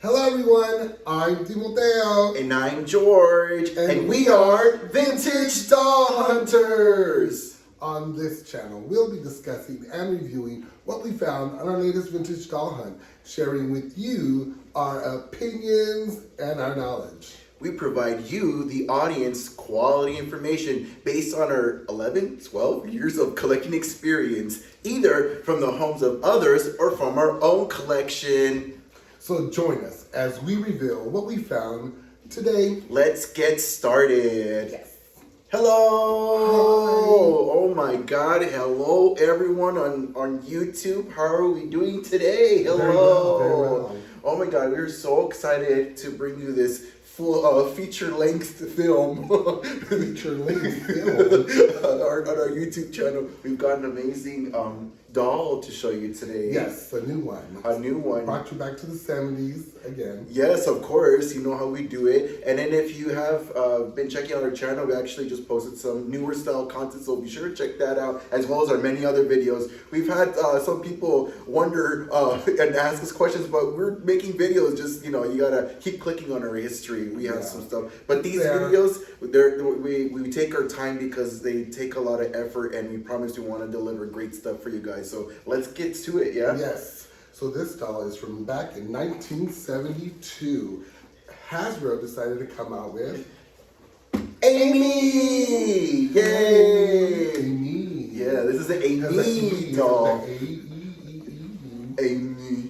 Hello everyone, I'm Timoteo. And I'm George. And we are Vintage Doll Hunters. On this channel, we'll be discussing and reviewing what we found on our latest vintage doll hunt, sharing with you our opinions and our knowledge. We provide you, the audience, quality information based on our 11, 12 years of collecting experience, either from the homes of others or from our own collection. So join us as we reveal what we found today. Let's get started. Yes. Hello! Hi. Oh my God! Hello, everyone on YouTube. How are we doing today? Hello! Very well. Oh my God! We're so excited to bring you this full feature-length film. Feature-length film on our YouTube channel. We've got an amazing doll to show you today. Yes, a new one. A new one. Brought you back to the 70s again. Yes, of course. You know how we do it. And then if you have been checking out our channel, we actually just posted some newer style content, so be sure to check that out, as well as our many other videos. We've had some people wonder and ask us questions, but we're making videos. Just, you know, you gotta keep clicking on our history. We have some stuff. But these videos, we take our time because they take a lot of effort, and we promise we want to deliver great stuff for you guys. So let's get to it, yeah? Yes. So this doll is from back in 1972. Hasbro decided to come out with Aimee! Yay! Aimee. Yeah, this is an Aimee doll. Aimee. Aimee.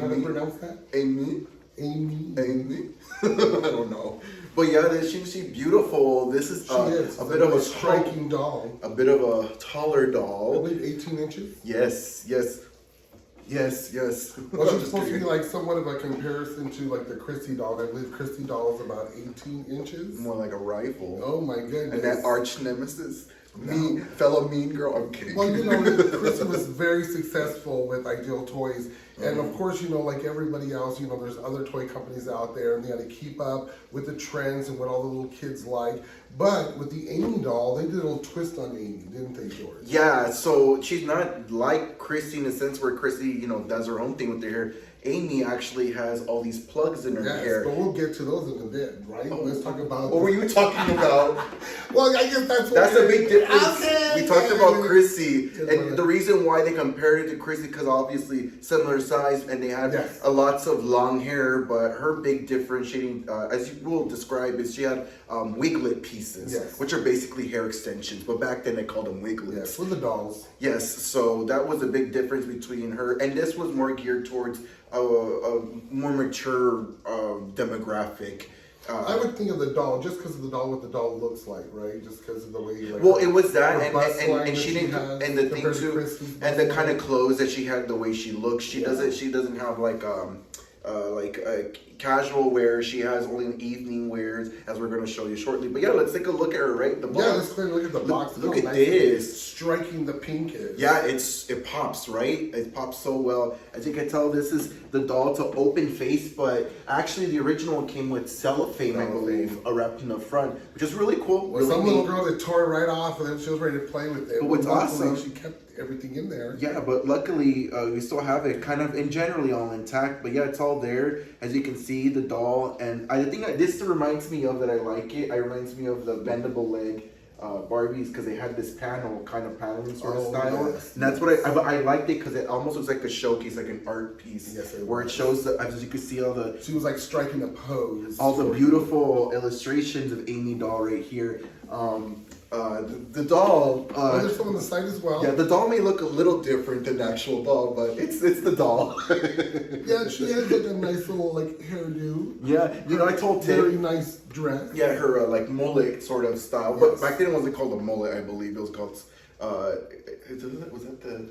How to pronounce that? Aimee. Aimee. Aimee. I don't know. But yeah, she's beautiful. This is a bit of a striking doll. A bit of a taller doll. I believe 18 inches? Yes. Well, she's supposed to be like somewhat of a comparison to like the Chrissy doll. I believe Chrissy doll is about 18 inches. More like a rifle. Oh my goodness. And that arch nemesis. Fellow mean girl. I'm kidding. Well, you know, Chrissy was very successful with Ideal Toys. And of course, you know, like everybody else, you know, there's other toy companies out there and they got to keep up with the trends and what all the little kids like. But with the Aimee doll, they did a little twist on Aimee, didn't they, George? Yeah, so she's not like Chrissy in the sense where Chrissy, you know, does her own thing with her hair. Aimee actually has all these plugs in her hair. But we'll get to those in a bit, right? Let's talk about... What were you talking about? Well, I guess that's a big difference. Okay. We talked about Chrissy, and the reason why they compared it to Chrissy, because obviously similar size, and they had lots of long hair, but her big differentiating, as you will describe, is she had wiglet pieces, which are basically hair extensions, but back then they called them wiglets. Yes, with the dolls. Yes, so that was a big difference between her, and this was more geared towards a more mature demographic. I would think of the doll just because of the doll, what the doll looks like, right? Just because of the way. Like, well, it was that, and she didn't, and the thing too, and the kind of clothes that she had, the way she looks. She doesn't have like casual wear. She has only evening wears, as we're going to show you shortly. But yeah, let's take a look at her, right? The box. Yeah, let's go ahead and look at the box. Look at this. Striking the pink is. Yeah, it pops, right? It pops so well. As you can tell, this is the doll to open face, but actually the original one came with cellophane, I believe, wrapped in the front, which is really cool. Well, some little girl that tore it right off and then she was ready to play with it. But what's awesome, she kept everything in there. Yeah, but luckily we still have it kind of generally all intact. But yeah, it's all there. As you can see, the doll, and I think this reminds me of that I like it. It reminds me of the bendable leg Barbies, because they had this paneling sort of style. Yes. And that's what I liked it, because it almost looks like a showcase, like an art piece. Yes, where it shows, as you can see, all the... She was like striking a pose. All the beautiful illustrations of Aimee doll right here. The doll... there's some on the side as well. Yeah, the doll may look a little different than the actual doll, but it's the doll. Yeah, she has like a nice little like hairdo. Yeah, you know, I told Tim... Very nice dress. Yeah, her like mullet sort of style. But back then it wasn't called a mullet, I believe. It was called... was that the...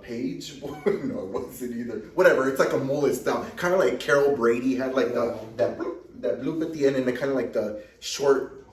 Page? No, it wasn't either. Whatever, it's like a mullet style. Kind of like Carol Brady had like that bloop at the end, and the kind of like the short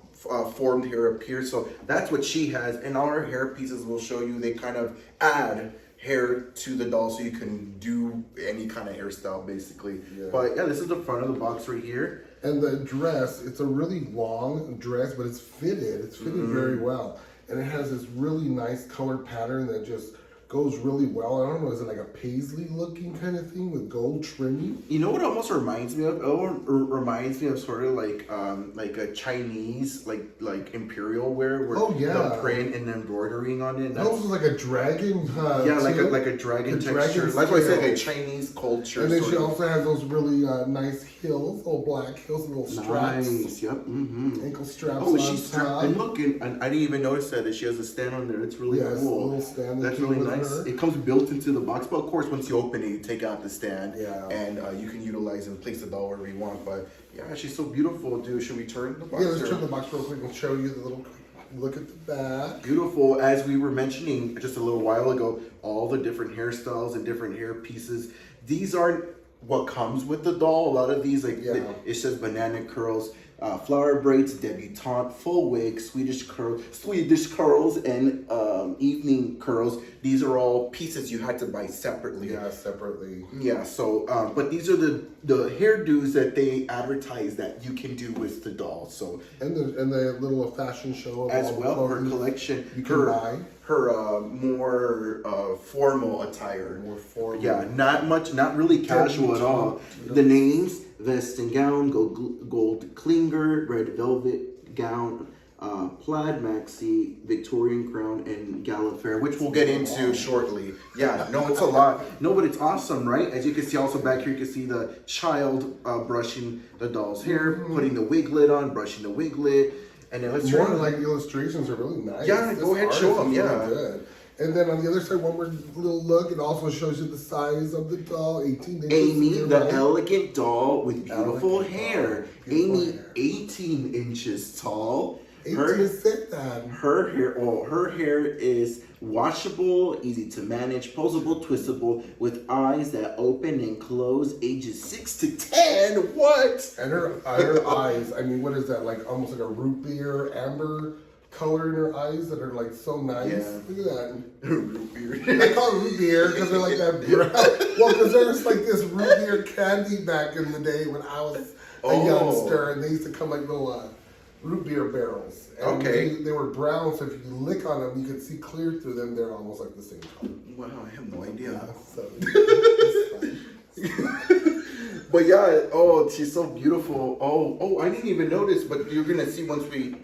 formed hair up here. So that's what she has. And all her hair pieces will show you, they kind of add hair to the doll, so you can do any kind of hairstyle basically. But yeah, this is the front of the box right here. And the dress, it's a really long dress, but it's fitted. It's fitted very well. And it has this really nice color pattern that just goes really well. I don't know, is it like a paisley looking kind of thing with gold trimming? You know what it almost reminds me of? It reminds me of sort of like a Chinese like imperial wear where the print and embroidering on it. That was like a dragon. Like a dragon texture. That's why I said like Chinese culture. And then she also has those really nice heels, little black heels, little straps. Nice. Yep. Mm-hmm. Ankle straps. Oh, she's strapped. And look, and I didn't even notice that she has a stand on there. It's really cool. A little stand. That's really nice. It comes built into the box, but of course, once you open it, you take out the stand, and you can utilize and place the doll wherever you want. But yeah, she's so beautiful, dude. Should we turn the box? Yeah, let's turn the box real quick and show you the little look at the back. Beautiful. As we were mentioning just a little while ago, all the different hairstyles and different hair pieces. These aren't what comes with the doll. A lot of these, it says banana curls. Flower braids, debutante, full wig, Swedish curls, and evening curls. These are all pieces you had to buy separately. Yeah, separately. Yeah. So, but these are the hairdos that they advertise that you can do with the doll. So and the little fashion show as well. Her collection. You can buy her more formal attire. More formal. Yeah, not really casual at all. The names. Vest and gown, gold clinger, red velvet gown, plaid maxi, Victorian crown, and gala fair, which we'll get into shortly. Yeah, no, it's a lot. No, but it's awesome, right? As you can see also back here, you can see the child brushing the doll's hair, putting the wiglet on, brushing the wiglet. And then let's more like the illustrations are really nice. Yeah, go ahead, show them. Yeah. Really good. And then on the other side, one more little look, it also shows you the size of the doll, 18 inches. Aimee, the elegant doll with beautiful hair. Aimee, 18 inches tall. Her hair is washable, easy to manage, posable, twistable, with eyes that open and close, ages 6 to 10. What? And her eyes, I mean, what is that? Like almost like a root beer, amber color in her eyes that are like so nice. Yeah. Look at that. Root beer. I call it root beer because they're like that brown. Well, because there's like this root beer candy back in the day when I was a youngster, and they used to come like little root beer barrels. And they were brown, so if you lick on them, you could see clear through them. They're almost like the same color. Wow, I have no idea. Yeah, so it's fun. But yeah, she's so beautiful. Oh, I didn't even notice, but you're gonna see once we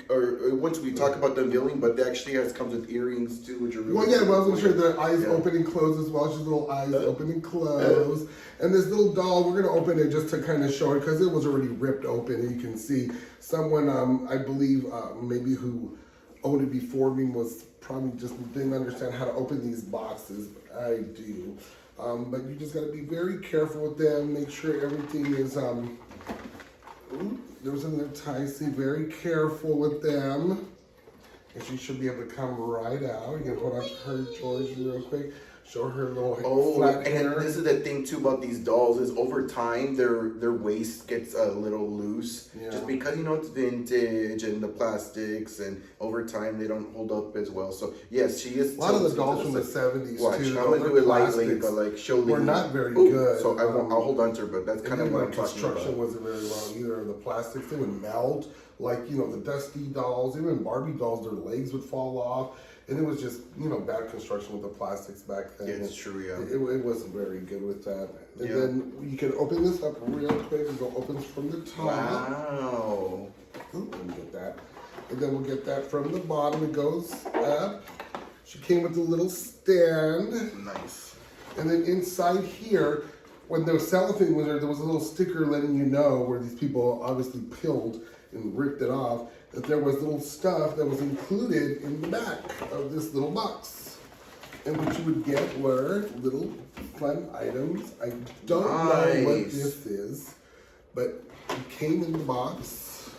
talk about the unveiling. But they actually comes with earrings too, which are really I was gonna show the eyes open and close as well. She's little eyes open and close. And this little doll, we're gonna open it just to kind of show it because it was already ripped open, and you can see someone, I believe, maybe who owned it before me was probably just didn't understand how to open these boxes. But I do. But you just gotta be very careful with them. Make sure everything is, there was in there nicely. Very careful with them. And she should be able to come right out. You can hold on to her, George, real quick. Show her little flat hair. And this is the thing too about these dolls is over time their waist gets a little loose, just because it's vintage and the plastics, and over time they don't hold up as well. So yes, she is. A lot of the dolls from the 70s too. I'm gonna do it lightly, but like were not very good. So I'll hold on to her, but that's kind of what I'm talking about. Construction wasn't very well either. The plastics, they would melt. Like the Dusty dolls, even Barbie dolls, their legs would fall off. And it was just, bad construction with the plastics back then. Yeah, it's true, yeah. It wasn't very good with that. And then you can open this up real quick. It opens from the top. Wow. Ooh, let me get that. And then we'll get that from the bottom. It goes up. She came with a little stand. Nice. And then inside here, when the cellophane was there was a little sticker letting you know where these people obviously peeled and ripped it off, that there was little stuff that was included in the back of this little box. And what you would get were little fun items. I don't know what this is, but it came in the box.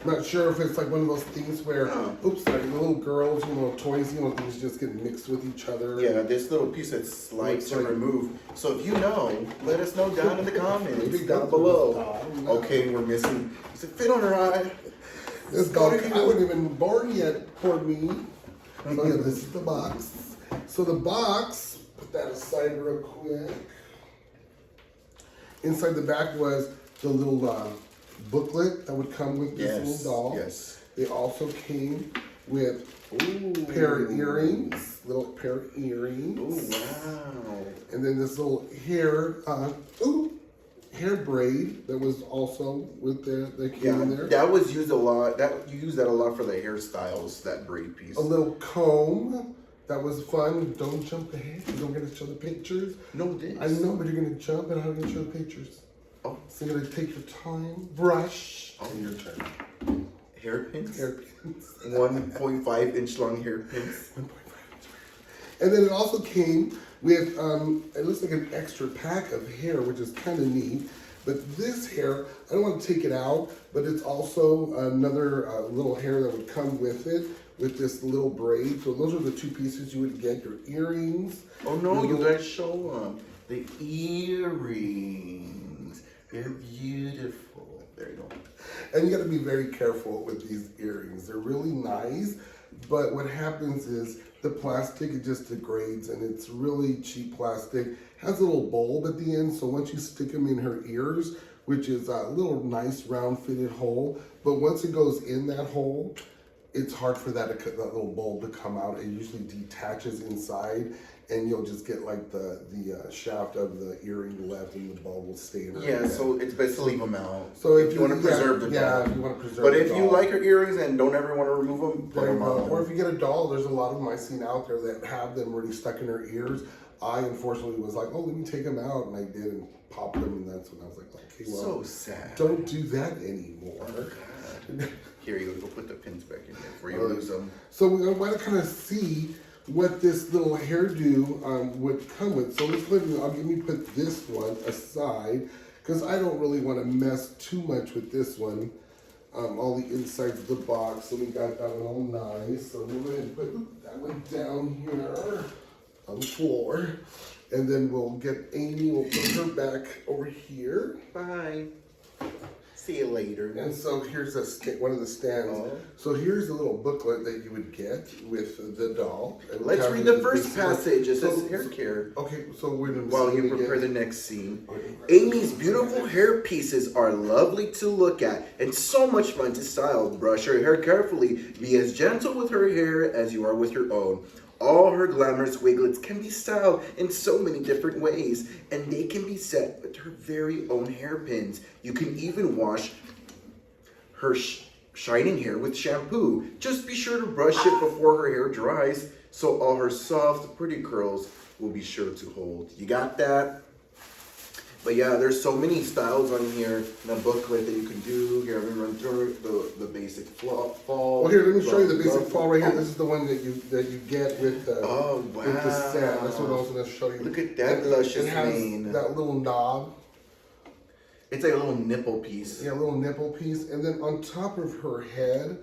I'm not sure if it's like one of those things where, the little girls, toys, things just get mixed with each other. Yeah, this little piece that's slides to remove. So if you know, let us know down in the comments, down below. Okay, we're missing. Does it fit on her eye? This dog, I wasn't even born yet, poor me. So yeah, this is the box. So the box, put that aside real quick. Inside the back was the little booklet that would come with this little doll. Yes. They also came with pair of earrings, little pair of earrings. Oh, wow. And then this little hair braid that was also with that came in there. That was used a lot. You use that a lot for the hairstyles, that braid piece. A little comb. That was fun. Don't jump ahead. You don't get to show the pictures. No, this. I know, but you're going to jump and I'm going to show the pictures. Oh. So you're going to take your time. Brush. Oh. And your turn. Hairpins? Hairpins. 1.5 inch long hairpins. 1.5 inch. And then it also came with, it looks like an extra pack of hair, which is kind of neat. But this hair, I don't want to take it out, but it's also another little hair that would come with it, with this little braid. So those are the two pieces you would get, your earrings. Oh no, you gotta show them. The earrings. They're beautiful. There you go. And you got to be very careful with these earrings. They're really nice, but what happens is the plastic, it just degrades, and it's really cheap plastic. Has a little bulb at the end, so once you stick them in her ears, which is a little nice round fitted hole, but once it goes in that hole, it's hard for that little bulb to come out. It usually detaches inside, and you'll just get like the shaft of the earring left, and the bulb will stay in her head. So it's best to leave them out. So if you want to preserve the doll. Yeah, if you want to preserve But the if doll. you like her earrings and don't ever want to remove them, put them on. Or if you get a doll, there's a lot of them I've seen out there that have them already stuck in her ears. I unfortunately was like, oh, let me take them out, and I did, and popped them, and that's when I was like, okay, well, so sad. Don't do that anymore. Oh, God. Here you go put the pins back in there before you lose them. So we want to kind of see what this little hairdo would come with. So let's let me put this one aside, because I don't really want to mess too much with this one. All the insides of the box, so we got that one all nice. So we'll go ahead and put that one down here on the floor, and then we'll get Amy. We'll put her back over here. Bye. See you later. And so here's one of the stands. Oh. So here's a little booklet that you would get with the doll. Let's read the first passage. It says hair care. Okay, so we're going to while you prepare the next scene. Aimee's beautiful hair pieces are lovely to look at and so much fun to style. Brush her hair carefully. Be as gentle with her hair as you are with your own. All her glamorous wiglets can be styled in so many different ways, and they can be set with her very own hairpins. You can even wash her shining hair with shampoo. Just be sure to brush it before her hair dries, so all her soft, pretty curls will be sure to hold. You got that? But yeah, there's so many styles on here in the booklet that you can do. Here, I'm gonna run through the basic fall. Well, here, let me show you the basic fall right here. This is the one that you get with the wow. with the set. That's what I was gonna show you. Look at that luscious mane. That little knob. It's like a little nipple piece. Yeah, a little nipple piece, and then on top of her head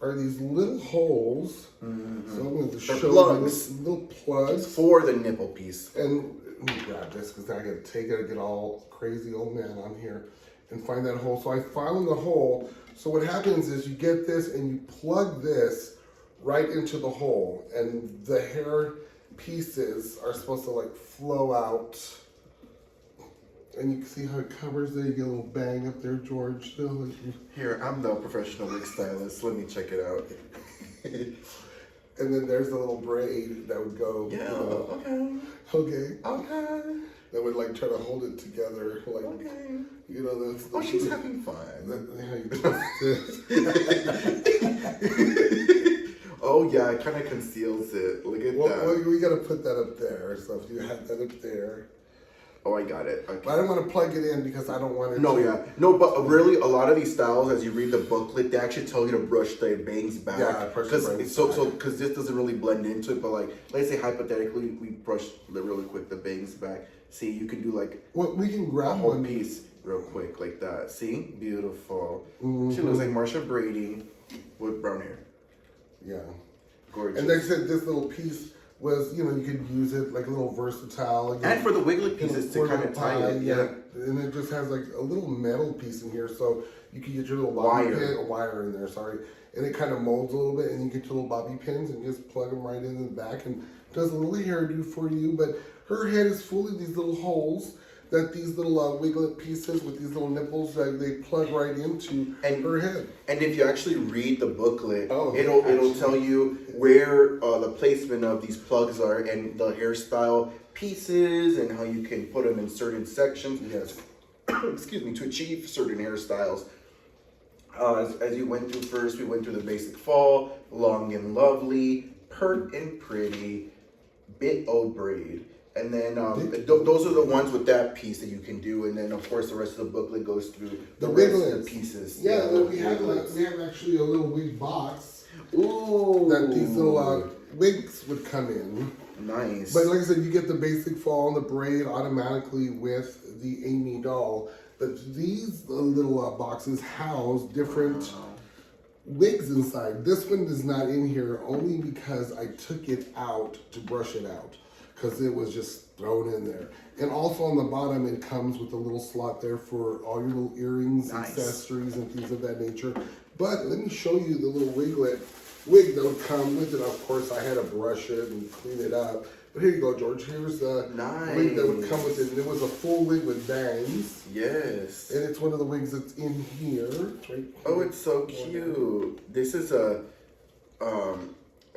are these little holes. Mm-hmm. So I'm going to show you this little plugs for the nipple piece. And let me grab this because I got to take it and get all crazy old man on here and find that hole. So I found the hole. So what happens is you get this and you plug this right into the hole, and the hair pieces are supposed to like flow out. And you can see how it covers there. You get a little bang up there, George. Here, I'm the professional wig stylist. Let me check it out. And then there's the little braid that would go. Yeah, Okay. That would like try to hold it together. Like, okay. You know, that's. Oh, she's having fun. Oh, yeah, it kind of conceals it. Look at that. Well, we got to put that up there. So if you have that up there. Oh, I got it. Okay. But I don't want to plug it in because I don't want it No, but really, a lot of these styles, as you read the booklet, they actually tell you to brush the bangs back. Yeah, because this doesn't really blend into it. But like, let's say hypothetically, we brush really quick the bangs back. See, you can do like we can grab a whole one piece real quick like that. See, beautiful. Mm-hmm. She looks like Marsha Brady with brown hair. Yeah, gorgeous. And they said this little piece was, you could use it like a little versatile. And for the wiglet pieces to kind of tie it. Yeah. And it just has like a little metal piece in here, so you can get your little bobby pin, a wire in there, sorry. And it kind of molds a little bit, and you get your little bobby pins and just plug them right in the back and does a little hairdo for you. But her head is full of these little holes that these little wiglet pieces with these little nipples, they plug right into her head. And if you actually read the booklet, Oh, it'll tell you where the placement of these plugs are and the hairstyle pieces and how you can put them in certain sections. Yes. Excuse me, to achieve certain hairstyles. As you went through first, we went through the basic fall, long and lovely, pert and pretty, bit o' braid. And then those are the ones with that piece that you can do. And then, of course, the rest of the booklet goes through the rest of the pieces. Yeah, then we have actually a little wig box. Ooh. That these little wigs would come in. Nice. But like I said, you get the basic fall and the braid automatically with the Aimee doll. But these little boxes house different wigs inside. This one is not in here only because I took it out to brush it out, because it was just thrown in there. And also on the bottom, it comes with a little slot there for all your little earrings, accessories, and things of that nature. But let me show you the little wig that would come with it. Of course, I had to brush it and clean it up. But here you go, George. Here's the wig that would come with it. And it was a full wig with bangs. Yes. And it's one of the wigs that's in here. Right here. Oh, it's so cute. This is a,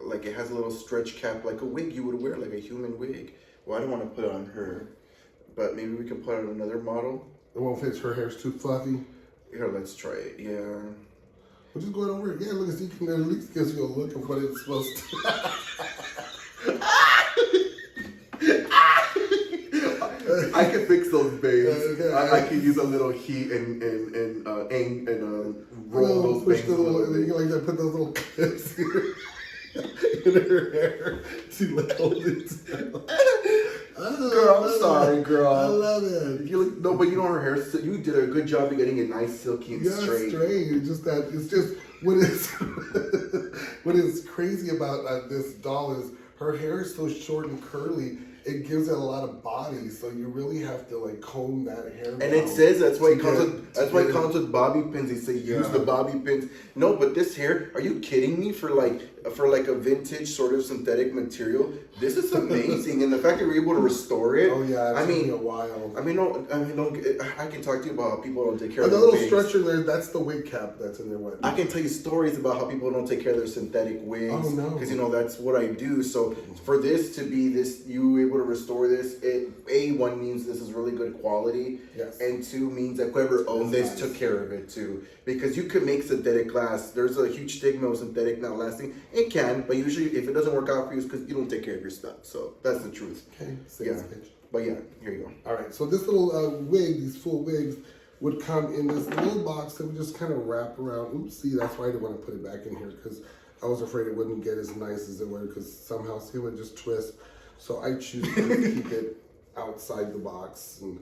like it has a little stretch cap, like a wig you would wear, like a human wig. Well, I don't want to put it on her, but maybe we can put it on another model. It won't fit. Her hair's too fluffy. Here, let's try it. Yeah. We're just going over it. Yeah, look, so you can at least gives you a look of what it's supposed to. I can fix those bangs. Okay. I can use a little heat and roll those bangs. And then you like that, put those little clips here in her hair to hold it down. Girl, I'm sorry, girl. I love it. No, but you know her hair. You did a good job of getting it nice, silky, and straight. It's just that it's just what is what is crazy about this doll is her hair is so short and curly. It gives it a lot of body, so you really have to like comb that hair. And it says that's why it comes with bobby pins. They say use the bobby pins. No, but this hair, are you kidding me? For like a vintage sort of synthetic material, this is amazing. And the fact that we're able to restore it. Oh yeah, it's been a while. I can talk to you about how people don't take care of the their little wigs. structure there. That's the wig cap that's in there. What? I can tell you stories about how people don't take care of their synthetic wigs. Oh no! Because that's what I do. So for this to be this, you were able to restore this. One means this is really good quality. Yes. And two means that whoever owned this took care of it too. Because you could make synthetic last. There's a huge stigma of synthetic not lasting. It can, but usually if it doesn't work out for you, it's because you don't take care of your stuff. So that's the truth. Okay. But yeah, here you go. All right. So this little wig, these full wigs, would come in this little box that would just kind of wrap around. Oopsie, that's why I didn't want to put it back in here because I was afraid it wouldn't get as nice as it would because somehow it would just twist. So I choose to keep it outside the box and.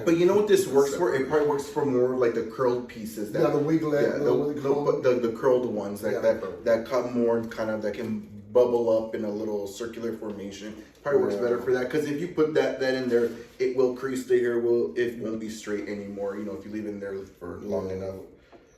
But you know what this works for? It probably works for more like the curled pieces. The wiglet. The curled ones that cut more kind of that can bubble up in a little circular formation. Probably works better for that because if you put that in there, it will crease the hair. It won't be straight anymore. If you leave it in there for long enough.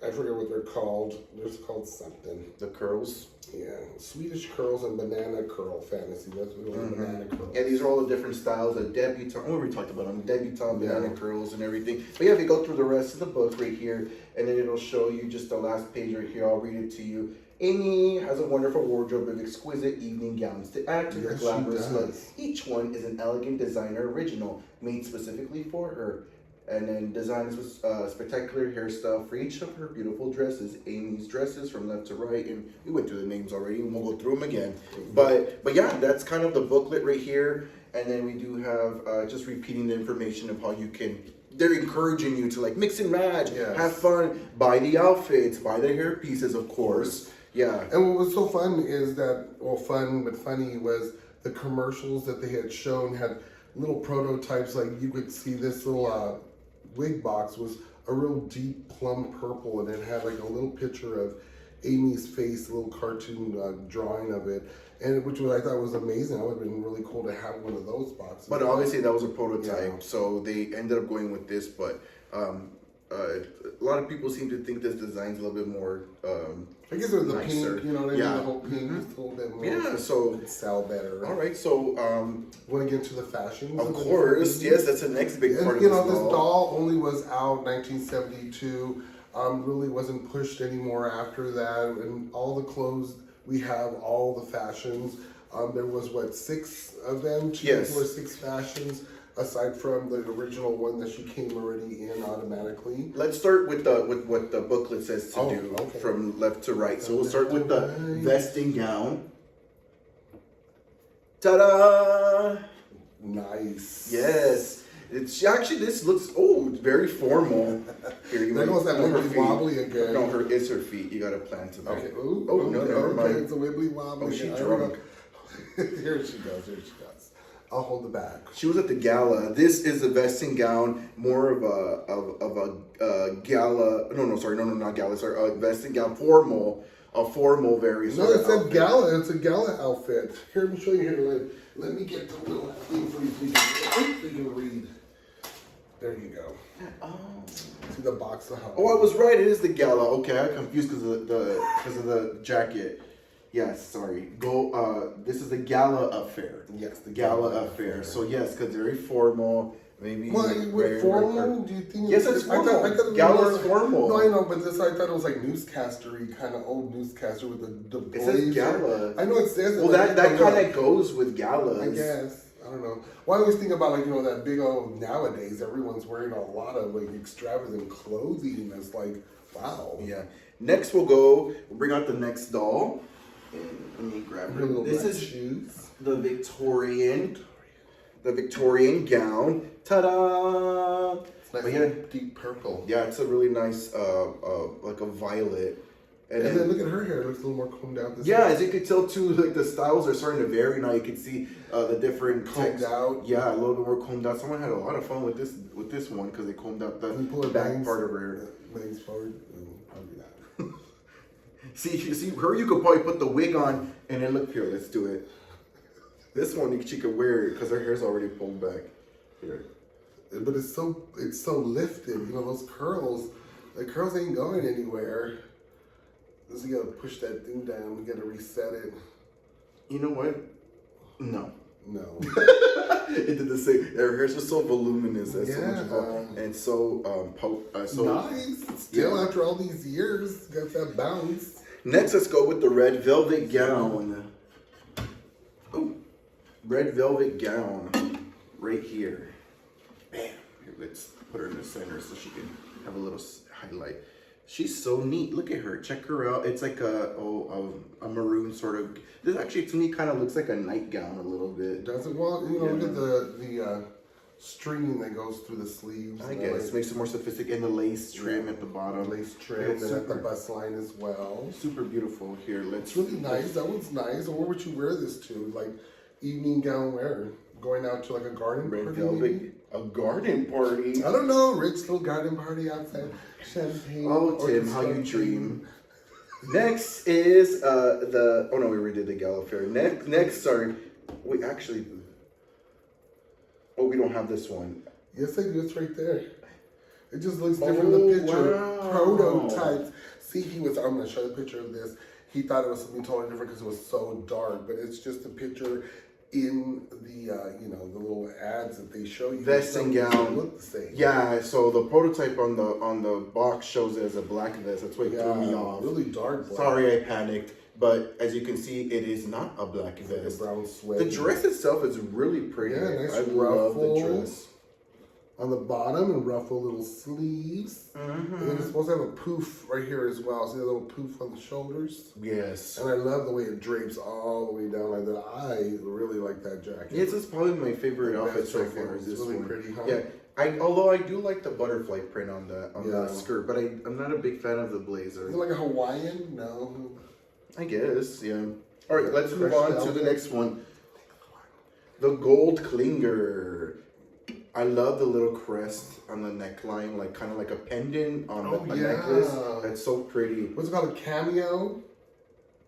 I forget what they're called. They're called something. The curls. Yeah, Swedish curls and banana curl fantasy. That's what banana curls. Yeah, these are all the different styles of debutante. Oh, we talked about them. Debutante, banana curls, and everything. But yeah, if you go through the rest of the book right here, and then it'll show you just the last page right here. I'll read it to you. Aimee has a wonderful wardrobe of exquisite evening gowns to add to her glamorous look. Each one is an elegant designer original, made specifically for her. And then designs with spectacular hairstyle for each of her beautiful dresses. Aimee's dresses from left to right, and we went through the names already, and we'll go through them again. But yeah, that's kind of the booklet right here. And then we do have just repeating the information of how you can. They're encouraging you to like mix and match, have fun, buy the outfits, buy the hair pieces, of course. Yeah. And what was so fun is that, fun but funny was the commercials that they had shown had little prototypes. Like you could see this little. Wig box was a real deep plum purple, and it had like a little picture of Aimee's face, a little cartoon drawing of it, and which I thought was amazing. It would have been really cool to have one of those boxes. But obviously that was a prototype, so they ended up going with this. But a lot of people seem to think this design's a little bit more. I guess it was the nicer. pink, you know what I mean? Yeah. The whole pink is a little bit more. Yeah, so could sell better. all right, so Want to get into the fashions? of course, yes, that's the next big part of you this know, this doll. doll only was out 1972. Really wasn't pushed anymore after that. And all the clothes we have, all the fashions. There was what, 6 of them? Yes. 6 fashions. Aside from the original one that she came already in automatically. Let's start with what the booklet says to do okay. from left to right. So we'll start with the vesting gown. Ta-da! Nice. Yes. It's actually, this looks very formal. Here, you There goes that her wibbly feet. wobbly again. No, it's her feet. You got to plan to that. Okay. Ooh, Oh, no, never mind. It's a wibbly wobbly. Oh, she I drunk. don't know. Here she goes. I'll hold the bag. She was at the gala. This is a vesting gown, more of a gala. Not gala. Sorry, a vesting gown, a formal very. No, it's a gala. It's a gala outfit. Here, let me show you here. Let me get the little thing for you so you can read. There you go. Oh. See the box of how. Oh, I was right. It is the gala. Okay, I confused because of the jacket. Yes, sorry. This is the gala affair. Yes, the Gala affair. So yes, because very formal. Maybe. Well, with formal, do you think? Yes, it's formal. I thought it Gala's was formal. No, I know, but I thought it was like newscastery, kind of old newscaster with the It says blazer. gala. I know it says it. Well, that kind of goes with galas. I guess. I don't know. Well, I always think about that big old nowadays. Everyone's wearing a lot of extravagant clothing. It's like, wow. Yeah. Next, we'll bring out the next doll. And let me grab her. This is shoes. the Victorian gown. Ta-da! It's nice, deep purple. Yeah, it's a really nice, like a violet. And then look at her hair; it looks a little more combed out. As you could tell too, like the styles are starting to vary now. You can see the different combed out. Yeah, a little bit more combed out. Someone had a lot of fun with this one because they combed out the back part of her hair. Bangs forward. Probably not. See her. You could probably put the wig on and then look here. Let's do it. This one she could wear it because her hair's already pulled back. Here. But it's so lifted. Those curls. The curls ain't going anywhere. So you gotta push that thing down. You gotta reset it. You know what? No. It did the same. Her hair's just so voluminous and so much fun. And so nice. Still after all these years, got that bounce. Next, let's go with the red velvet gown. Oh, red velvet gown, right here. Bam. Here, let's put her in the center so she can have a little highlight. She's so neat. Look at her. Check her out. It's like a maroon sort of. This actually to me kind of looks like a nightgown a little bit. Does it? Well, look at the stringing that goes through the sleeves. I guess makes it more sophisticated. And the lace trim at the bottom. Lace trim and at the bust line as well. Super beautiful. Here, it's really nice. That one's nice. And where would you wear this to? Like evening gown wear? Going out to like a garden red party? Velvet. A garden party? I don't know. Rich little garden party outside. Champagne. Oh, Tim, how you dream. Next is oh no, we already did the gala fair. Next, sorry. We actually. Oh, we don't have this one. Yes, I do. It's right there. It just looks different in the picture. Wow. Prototypes. See, I'm going to show you a picture of this. He thought it was something totally different because it was so dark, but it's just a picture in the the little ads that they show you. Vesting gown. Look the same. Yeah, so the prototype on the box shows it as a black vest. That's what threw me off. Really dark black. Sorry, I panicked. But as you can see, it is not a black vest. Like a brown sweat. The dress itself is really pretty. Yeah, nice I love the dress. On the bottom and ruffle little sleeves. Mm-hmm. And then it's supposed to have a poof right here as well. See the little poof on the shoulders? Yes. And I love the way it drapes all the way down like that. I really like that jacket. Yes, it's probably my favorite outfit so far. It's really one. pretty, huh? Yeah. Although I do like the butterfly print on the skirt, but I'm not a big fan of the blazer. Is it like a Hawaiian? No. I guess, yeah. All right, let's move on to the next one. The gold clinger. I love the little crest on the neckline, like kind of like a pendant on a necklace. That's so pretty. What's it called? A cameo?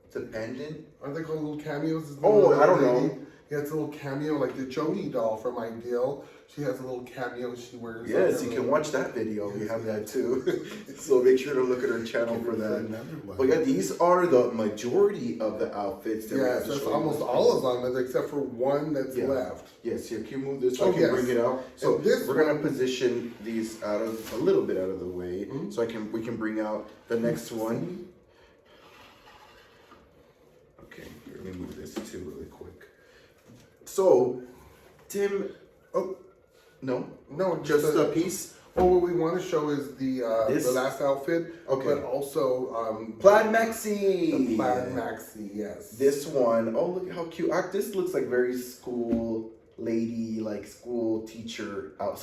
It's a pendant? Aren't they called little cameos? Oh, I don't know. Yeah, it's a little cameo, like the Joni doll from Ideal. She has a little cameo she wears. Yes, you can watch that video. We have that too. So make sure to look at our channel for that. But yeah, these are the majority of the outfits. Yes, that's almost all of them, except for one that's left. Yes, here, can you move this so I can bring it out? So we're gonna position these out of a little bit out of the way, so we can bring out the next one. Okay, let me move this too really quick. So, Tim, no, just a piece. Well, what we want to show is the last outfit, but also plaid maxi. The plaid maxi, yes. This one, oh look how cute! This looks like very school lady, like school teacher like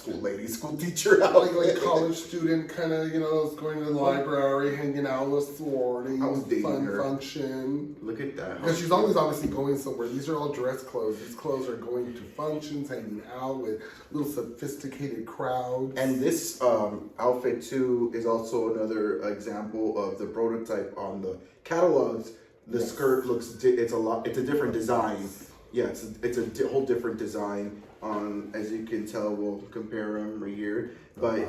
college student kind of, you know, is going to the library, hanging out with sorority, fun function. Look at that. Because she's always obviously going somewhere. These are all dress clothes. These clothes are going to functions, hanging out with little sophisticated crowds. And this outfit too is also another example of the prototype on the catalogs. The skirt looks, it's a different design. Yeah, it's a whole different design. As you can tell, we'll compare them right here. But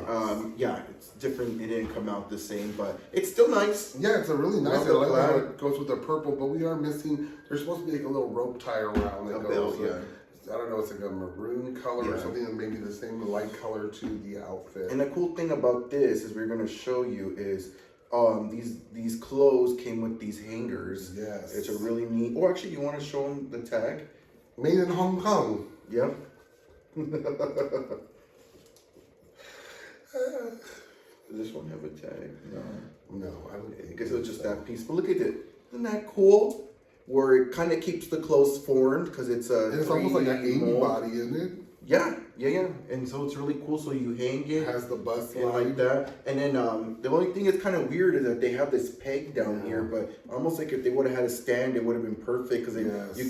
yeah, it's different. It didn't come out the same, but it's still nice. Yeah, it's a really nice. I like how it goes with the purple, but we are missing. There's supposed to be like a little rope tie around that goes. I don't know. It's like a maroon color or something, and maybe the same light color to the outfit. And the cool thing about this is we're going to show you is. These clothes came with these hangers. Yes. It's a really neat. Oh, actually, you want to show them the tag? Made in Hong Kong. Yep. Does this one have a tag? No, I don't think. I guess it was just that piece. But look at it. Isn't that cool? Where it kind of keeps the clothes formed because it's a. And it's almost like an Aimee body, isn't it? Yeah. And so it's really cool. So you hang it. Has the bust and like that. And then the only thing that's kind of weird is that they have this peg down here, but almost like if they would have had a stand, it would have been perfect because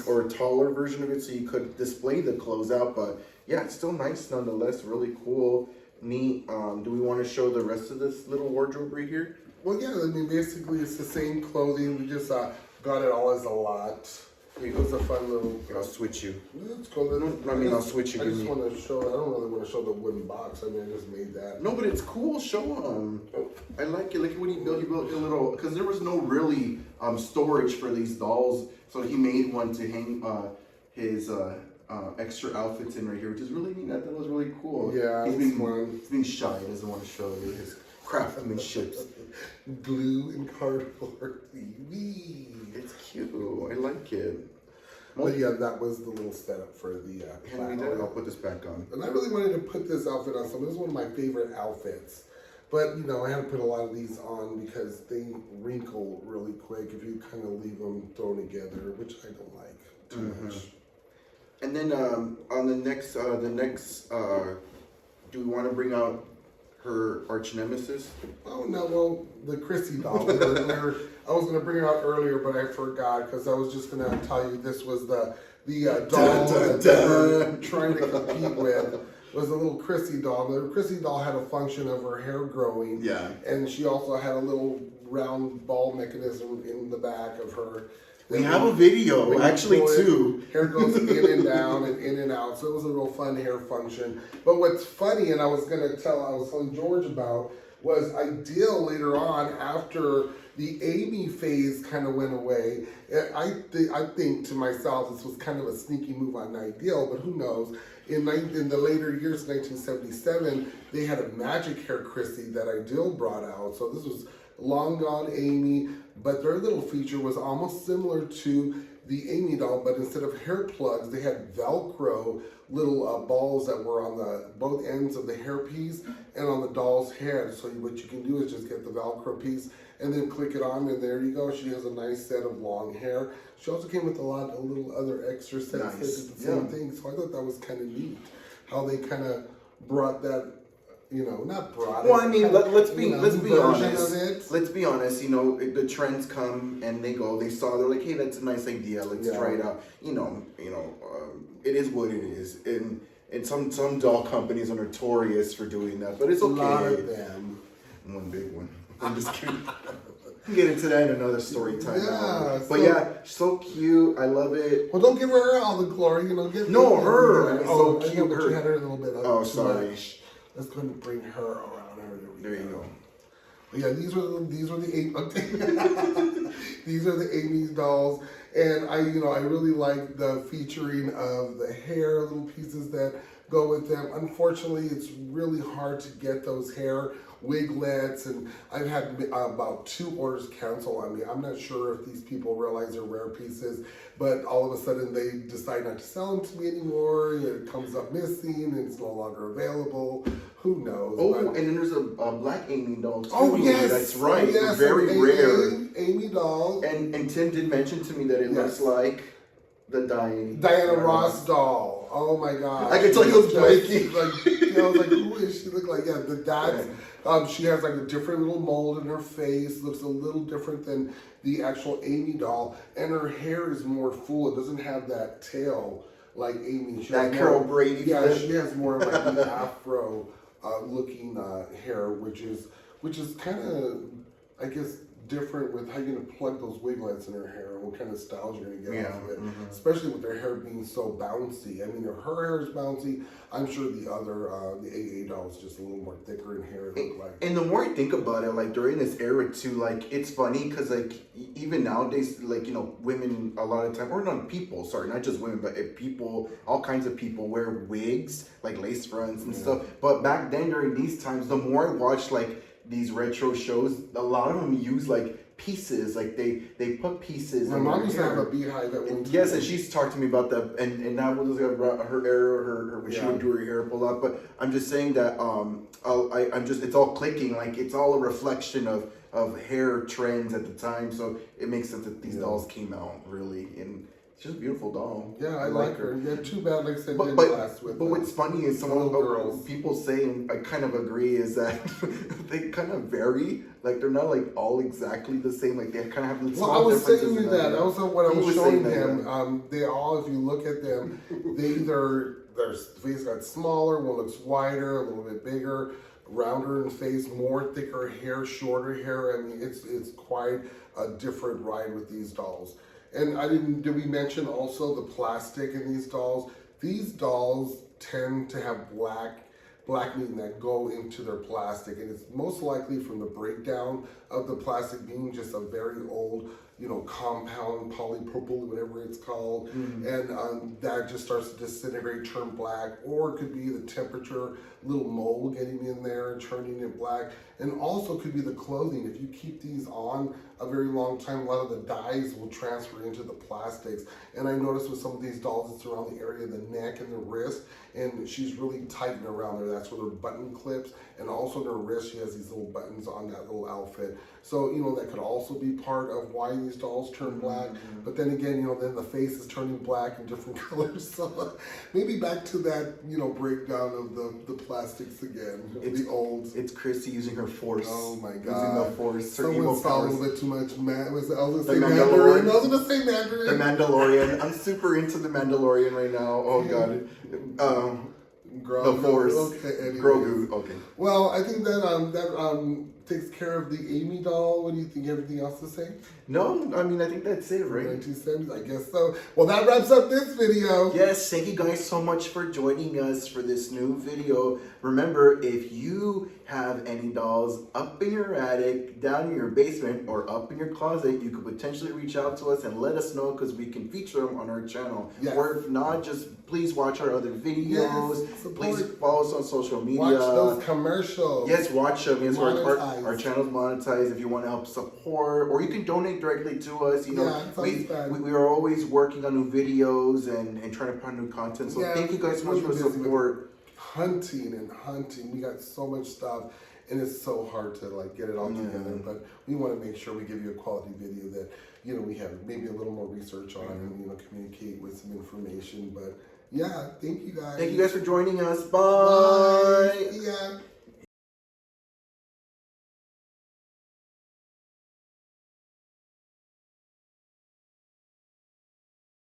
or a taller version of it, so you could display the clothes out. But yeah, it's still nice nonetheless. Really cool, neat. Do we want to show the rest of this little wardrobe right here? Well, yeah. I mean, basically, it's the same clothing. We just got it all as a lot. It was a fun little. I'll switch you. Let's go. I'll switch you. I just want to show. I don't really want to show the wooden box. I mean, I just made that. No, but it's cool. Show them. I like it. Like when he built a little. Because there was no really storage for these dolls, so he made one to hang his extra outfits in right here, which is really neat. I thought it was really cool. Yeah, he's being shy. He doesn't want to show you his craftsmanship. Glue and cardboard. It's cute. I like it. But yeah, that was the little setup for the I'll put this back on. And I really wanted to put this outfit on. So this is one of my favorite outfits. But you know, I had to put a lot of these on because they wrinkle really quick if you kind of leave them thrown together, which I don't like too much. And then on the next, do we want to bring out her arch nemesis? Oh no, well, the Chrissy doll. I was gonna bring her out earlier, but I forgot because I was just gonna tell you this was the doll that they were trying to compete with. Was a little Chrissy doll. The Chrissy doll had a function of her hair growing. Yeah. And she also had a little round ball mechanism in the back of her. We have a video, actually, too. Hair goes in and down and in and out. So it was a real fun hair function. But what's funny, and I was telling George about, was Ideal later on, after the Aimee phase kind of went away. I think to myself, this was kind of a sneaky move on Ideal, but who knows. In the later years, 1977, they had a magic hair Chrissy that Ideal brought out. So this was long gone Aimee, but their little feature was almost similar to the Aimee doll, but instead of hair plugs, they had Velcro little balls that were on the both ends of the hairpiece and on the doll's head. So what you can do is just get the Velcro piece and then click it on, and there you go. She has a nice set of long hair. She also came with a lot of little other extra sets that did the same thing. So I thought that was kind of neat, how they kind of brought that. You know, not broad. Well, I mean, let's be honest. Let's be honest. You know, the trends come and they go. They saw. They're like, hey, that's a nice idea. Let's try it out. You know. It is what it is. And some doll companies are notorious for doing that, but it's okay. A lot of them. One big one. I'm just kidding. can get into that in another story time. Yeah, but yeah, so cute. I love it. Well, don't give her all the glory. You know, her. Yeah. So I cute. know, but you had her a little bit. Oh, too sorry. Much. Let's go ahead and bring her around. There you go. But yeah, these were the these are the Aimee dolls, and I really like the featuring of the hair little pieces that go with them. Unfortunately, it's really hard to get those hair wiglets, and I've had about 2 orders cancel on me. I'm not sure if these people realize they're rare pieces, but all of a sudden they decide not to sell them to me anymore. It comes up missing and it's no longer available. Who knows? Oh, and then there's a black Aimee doll too. Oh yes, that's right. Oh, yes. Very rare. Aimee doll. And Tim did mention to me that it looks like the Diana Ross doll. Oh my god! I could tell you was blanking. I was like, who is she? Look like that's she has like a different little mold in her face. Looks a little different than the actual Aimee doll, and her hair is more full. It doesn't have that tail like Aimee. That Carol Brady. Yeah, she has more of like the afro looking hair, which is kind of, I guess, different with how you're gonna plug those wiglets in her hair and what kind of styles you're gonna get off of it, especially with their hair being so bouncy. I mean, if her hair is bouncy, I'm sure the other the AA doll is just a little more thicker in hair. And the more I think about it, like during this era too, like it's funny because like even nowadays, like women a lot of time, or not people, sorry, not just women, but people, all kinds of people wear wigs, like lace fronts and stuff. But back then during these times, the more I watched like these retro shows, a lot of them use like pieces, like they put pieces. My mom used to have a beehive at one time. Yes, and she's talked to me about that, and now we'll just about her era, when she would do her hair pull up. But I'm just saying that it's all clicking, like it's all a reflection of hair trends at the time. So it makes sense that these dolls came out really, and it's just a beautiful doll. Yeah, I like her. Yeah, too bad, like I said, didn't last with. But what's funny is some of the people say, and I kind of agree, is that they kind of vary. Like they're not like all exactly the same. Like they kind of have the small differences. Well, I was saying you that. That was what I was showing him. They all, if you look at them, they either their face got smaller, one looks wider, a little bit bigger, rounder in face, more thicker hair, shorter hair. I mean, it's quite a different ride with these dolls. And did we mention also the plastic in these dolls? These dolls tend to have black meat that go into their plastic, and it's most likely from the breakdown of the plastic being just a very old, compound polypropylene, whatever it's called, and that just starts to disintegrate, turn black, or it could be the temperature, little mold getting in there and turning it black, and also could be the clothing. If you keep these on a very long time, a lot of the dyes will transfer into the plastics. And I noticed with some of these dolls, it's around the area of the neck and the wrist, and she's really tightened around there. That's where her button clips, and also her wrist, she has these little buttons on that little outfit. So, that could also be part of why these dolls turn black. But then again, then the face is turning black in different colors. So maybe back to that, breakdown of the plastics again, the olds. It's Chrissy using her force. Oh my God. Using the force. Someone saw a little bit too much I was going to say Mandalorian. Mandarin. I was going to say Mandarin. The Mandalorian. I'm super into the Mandalorian right now. Oh God. The Force. Okay, anyways. Grogu. Okay. Well, I think that takes care of the Aimee doll. What do you think? Everything else to say? No, I mean I think that's it, right? 1970s, I guess so. Well, that wraps up this video. Yes, thank you guys so much for joining us for this new video. Remember, if you have any dolls up in your attic, down in your basement, or up in your closet, you could potentially reach out to us and let us know, because we can feature them on our channel. Yes. Or if not, just please watch our other videos. Yes, please follow us on social media. Watch those commercials. Yes, watch them. Yes, Monetize. our channel's monetized if you want to help support, or you can donate directly to us. We are always working on new videos and trying to put new content. So thank you guys so much for the support. Hunting. We got so much stuff, and it's so hard to get it all together. But we want to make sure we give you a quality video that we have maybe a little more research on and communicate with some information. But yeah, thank you guys. Thank you guys for joining us. Bye. Yeah.